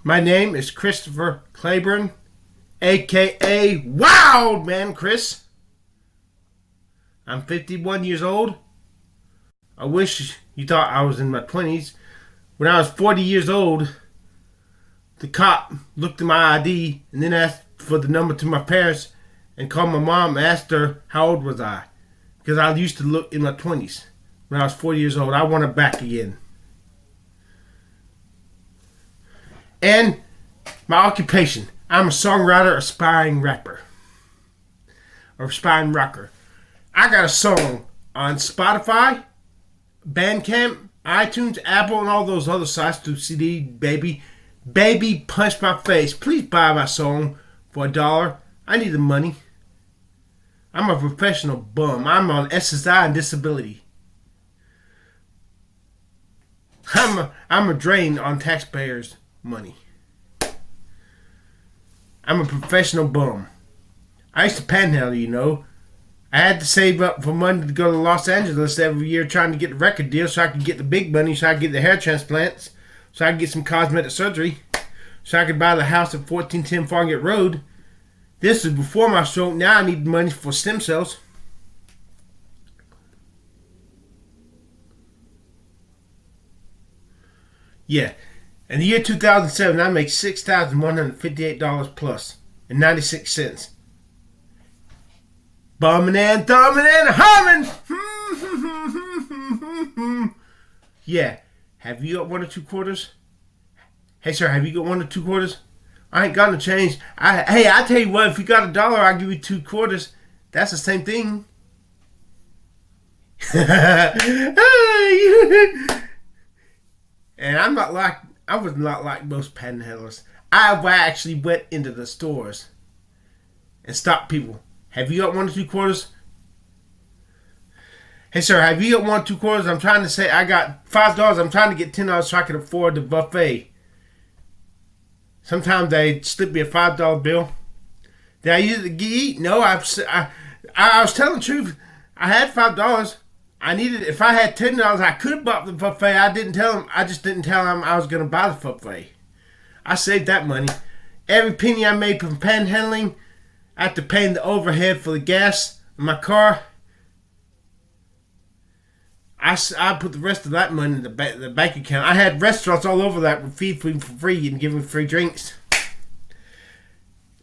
My name is Christopher Claiborne, a.k.a. Wild Man Chris. I'm 51 years old. I wish you thought I was in my 20s. When I was 40 years old, the cop looked at my ID and then asked for the number to my parents and called my mom and asked her how old was I. Because I used to look in my 20s. When I was 40 years old, I want it back again. And my occupation, I'm a songwriter, aspiring rapper, or aspiring rocker. I got a song on Spotify, Bandcamp, iTunes, Apple, and all those other sites through CD, baby. Baby, punch my face. Please buy my song for $1. I need the money. I'm a professional bum. I'm on SSI and disability. I'm a drain on taxpayers' money. I'm a professional bum. I used to panhandle, you know. I had to save up for money to go to Los Angeles every year trying to get the record deal so I could get the big money, so I could get the hair transplants, so I could get some cosmetic surgery, so I could buy the house at 1410 Fargate Road. This was before my stroke. Now I need money for stem cells. Yeah. In the year 2007, I make $6,158 plus and 96 cents. Bumming and thumbing and humming. Yeah. Have you got 1 or 2 quarters? Hey, sir, have you got 1 or 2 quarters? I ain't got no change. Hey, I tell you what, if you got $1, I'll give you 2 quarters. That's the same thing. And I was not like most panhandlers. I actually went into the stores and stopped people. Have you got 1 or 2 quarters? Hey, sir, have you got 1 or 2 quarters? I'm trying to say I got $5. I'm trying to get $10 so I can afford the buffet. Sometimes they slip me a $5 bill. Did I use it to eat? No, I was telling the truth. I had $5. I needed. If I had $10, I could have bought the buffet. I didn't tell him. I just didn't tell him I was going to buy the buffet. I saved that money. Every penny I made from panhandling, after paying the overhead for the gas in my car, I put the rest of that money in the bank account. I had restaurants all over that would feed food for free and give me free drinks.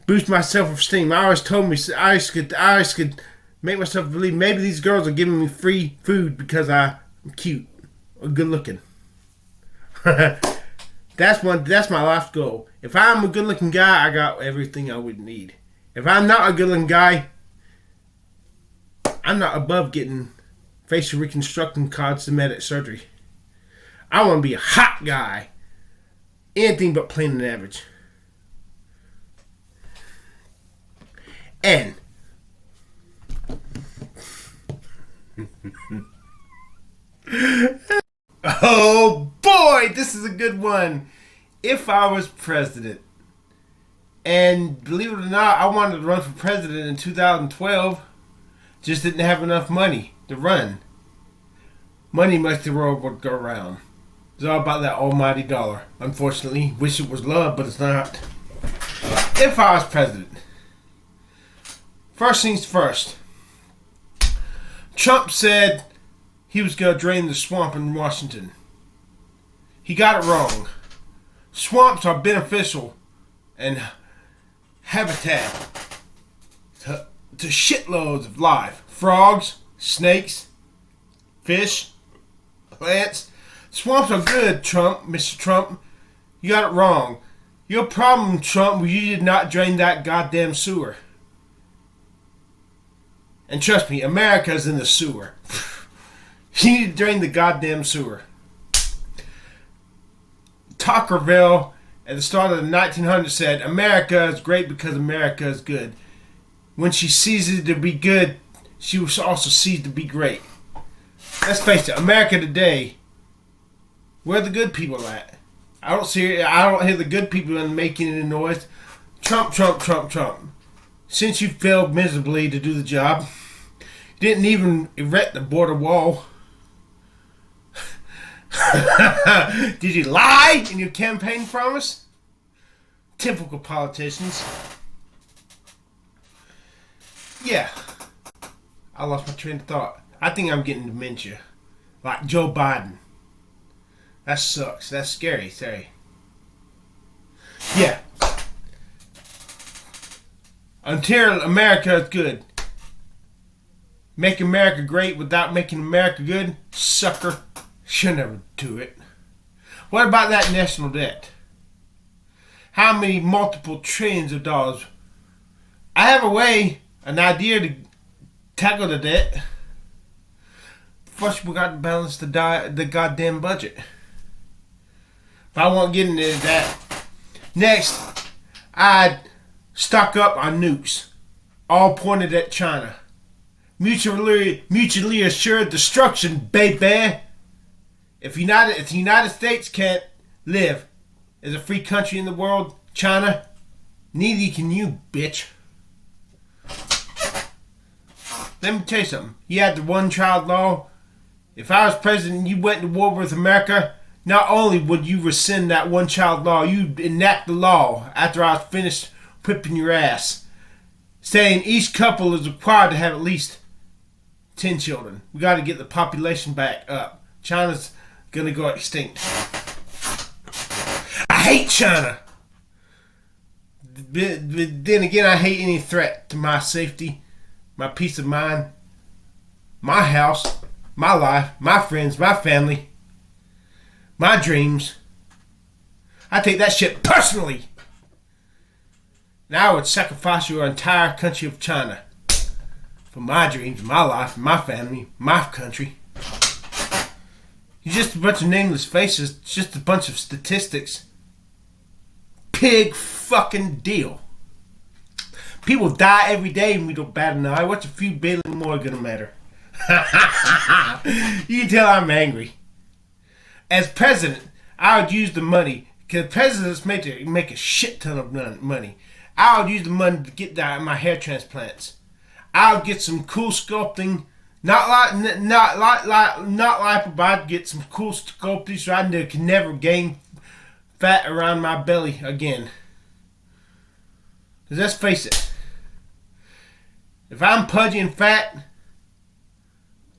Boost my self-esteem. I always told me I always could make myself believe maybe these girls are giving me free food because I'm cute or good looking. That's my life goal. If I'm a good looking guy, I got everything I would need. If I'm not a good looking guy, I'm not above getting facial reconstructing cosmetic surgery. I want to be a hot guy. Anything but plain and average. And oh boy, this is a good one. If I was president, and believe it or not, I wanted to run for president in 2012, just didn't have enough money to run. Money makes the world go around. It's all about that almighty dollar. Unfortunately, wish it was love, but it's not. If I was president, first things first, Trump said he was going to drain the swamp in Washington. He got it wrong. Swamps are beneficial and habitat to shitloads of life. Frogs, snakes, fish, plants. Swamps are good, Trump, Mr. Trump. You got it wrong. Your problem, Trump, was you did not drain that goddamn sewer. And trust me, America's in the sewer. You need to drain the goddamn sewer. Tocqueville at the start of the 1900s said, America is great because America is good. When she ceases to be good, she will also cease to be great. Let's face it, America today, where are the good people at? I don't hear the good people making any noise. Trump, Trump, Trump, Trump. Since you failed miserably to do the job, you didn't even erect the border wall. Did you lie in your campaign promise? Typical politicians. Yeah. I lost my train of thought. I think I'm getting dementia. Like Joe Biden. That sucks. That's scary. Sorry. Yeah. Until America is good. Make America great without making America good? Sucker. Should never do it. What about that national debt? How many multiple trillions of dollars? I have an idea to tackle the debt. First, we got to balance the goddamn budget. But I won't get into that. Next, I'd stock up on nukes, all pointed at China. Mutually assured destruction, baby. If the United States can't live as a free country in the world, China, neither can you, bitch. Let me tell you something. You had the one-child law. If I was president and you went to war with America, not only would you rescind that one-child law, you'd enact the law after I was finished whipping your ass, saying each couple is required to have at least 10 children. We got to get the population back up. China's going to go extinct. I hate China. But then again, I hate any threat to my safety, my peace of mind, my house, my life, my friends, my family, my dreams. I take that shit personally. Now I would sacrifice your entire country of China for my dreams, my life, my family, my country. You're just a bunch of nameless faces, just a bunch of statistics. Pig fucking deal. People die every day and we don't bat an eye. What's a few billion more gonna matter? You can tell I'm angry. As president, I would use the money, because presidents make a shit ton of money. I would use the money to get my hair transplants. I would get some cool sculpting, not like, but I'd get some cool sculpting so I can never gain fat around my belly again. Because let's face it, if I'm pudgy and fat,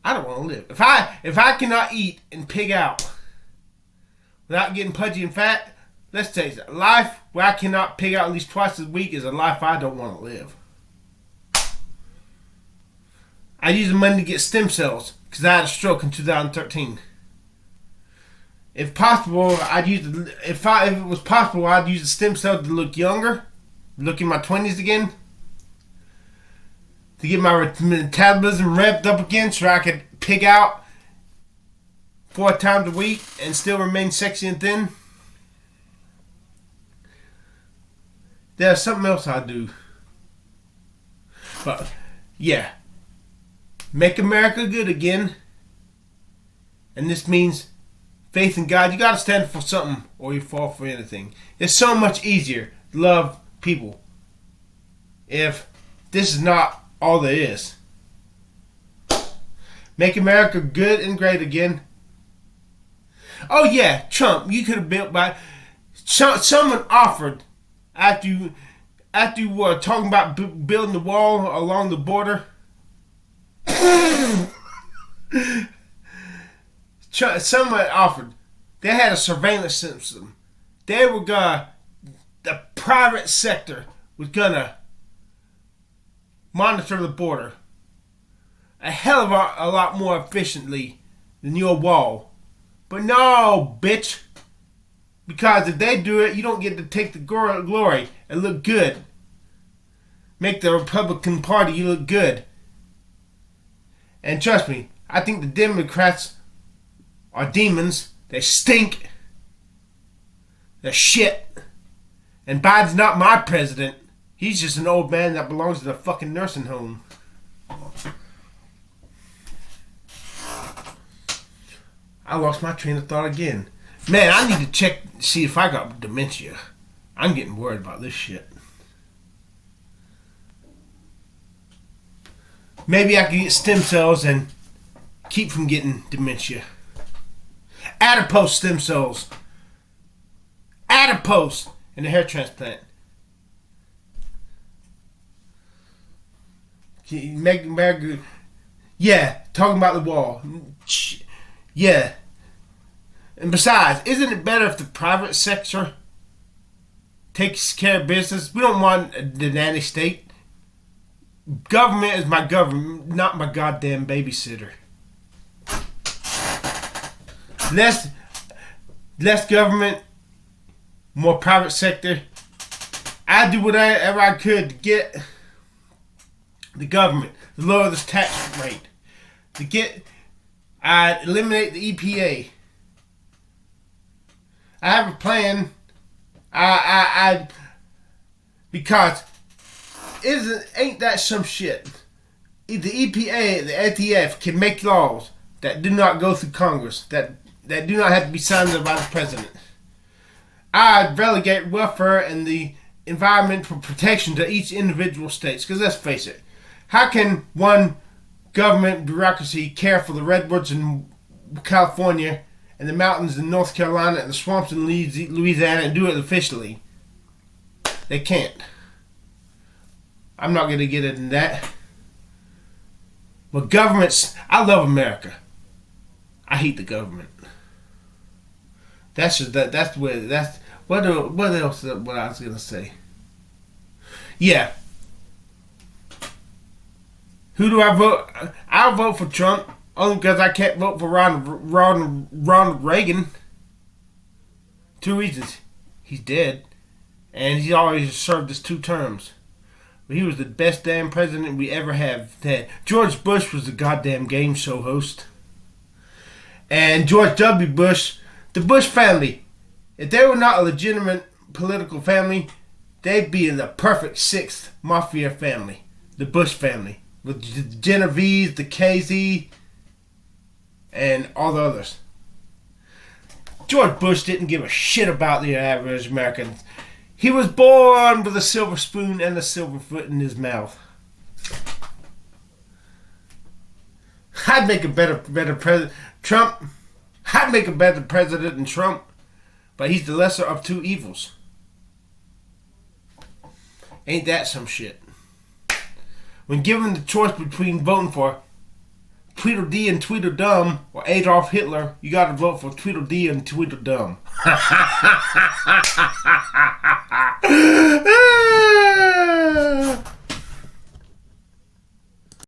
I don't want to live. If I cannot eat and pig out without getting pudgy and fat, let's face it, life where I cannot pig out at least twice a week is a life I don't want to live. I use the money to get stem cells because I had a stroke in 2013. If possible, if it was possible, I'd use the stem cells to look younger, look in my 20s again, to get my metabolism revved up again so I could pig out 4 times a week and still remain sexy and thin. There's something else I do. But, yeah. Make America good again. And this means faith in God. You gotta stand for something or you fall for anything. It's so much easier to love people if this is not all there is. Make America good and great again. Oh yeah, Trump, you could have built by... Someone offered, after you were talking about building the wall along the border... Someone offered. They had a surveillance system. They were gonna... The private sector was gonna monitor the border a hell of a lot more efficiently than your wall. But no, bitch. Because if they do it, you don't get to take the glory and look good. Make the Republican Party look good. And trust me, I think the Democrats are demons. They stink. They're shit. And Biden's not my president. He's just an old man that belongs to the fucking nursing home. I lost my train of thought again. Man, I need to see if I got dementia. I'm getting worried about this shit. Maybe I can get stem cells and keep from getting dementia. Adipose stem cells. Adipose and a hair transplant. Make America. Yeah, talking about the wall. Yeah. And besides, isn't it better if the private sector takes care of business? We don't want the nanny state. Government is my government, not my goddamn babysitter. Less government, more private sector. I do whatever I could to get the government to lower this tax rate. I'd eliminate the EPA. I have a plan. Because ain't that some shit? The EPA, the ATF can make laws that do not go through Congress, that do not have to be signed by the president. I'd relegate welfare and the environmental protection to each individual states. Because let's face it, how can one government bureaucracy care for the redwoods in California and the mountains in North Carolina and the swamps in Louisiana and do it officially? They can't. I'm not going to get into that. But governments, I love America. I hate the government. What else? What I was gonna say? Yeah. Who do I vote? I'll vote for Trump only because I can't vote for Ronald Reagan. 2 reasons: he's dead, and he's already served his 2 terms. But he was the best damn president we ever have had. George Bush was the goddamn game show host. And George W. Bush, the Bush family, if they were not a legitimate political family, they'd be in the perfect 6th mafia family. The Bush family. With the Genovese, the KZ, and all the others. George Bush didn't give a shit about the average American. He was born with a silver spoon and a silver foot in his mouth. I'd make a better president. Trump, I'd make a better president than Trump, but he's the lesser of 2 evils. Ain't that some shit? When given the choice between voting for Tweedledee and Tweedledum or Adolf Hitler, you gotta vote for Tweedledee and Tweedledum.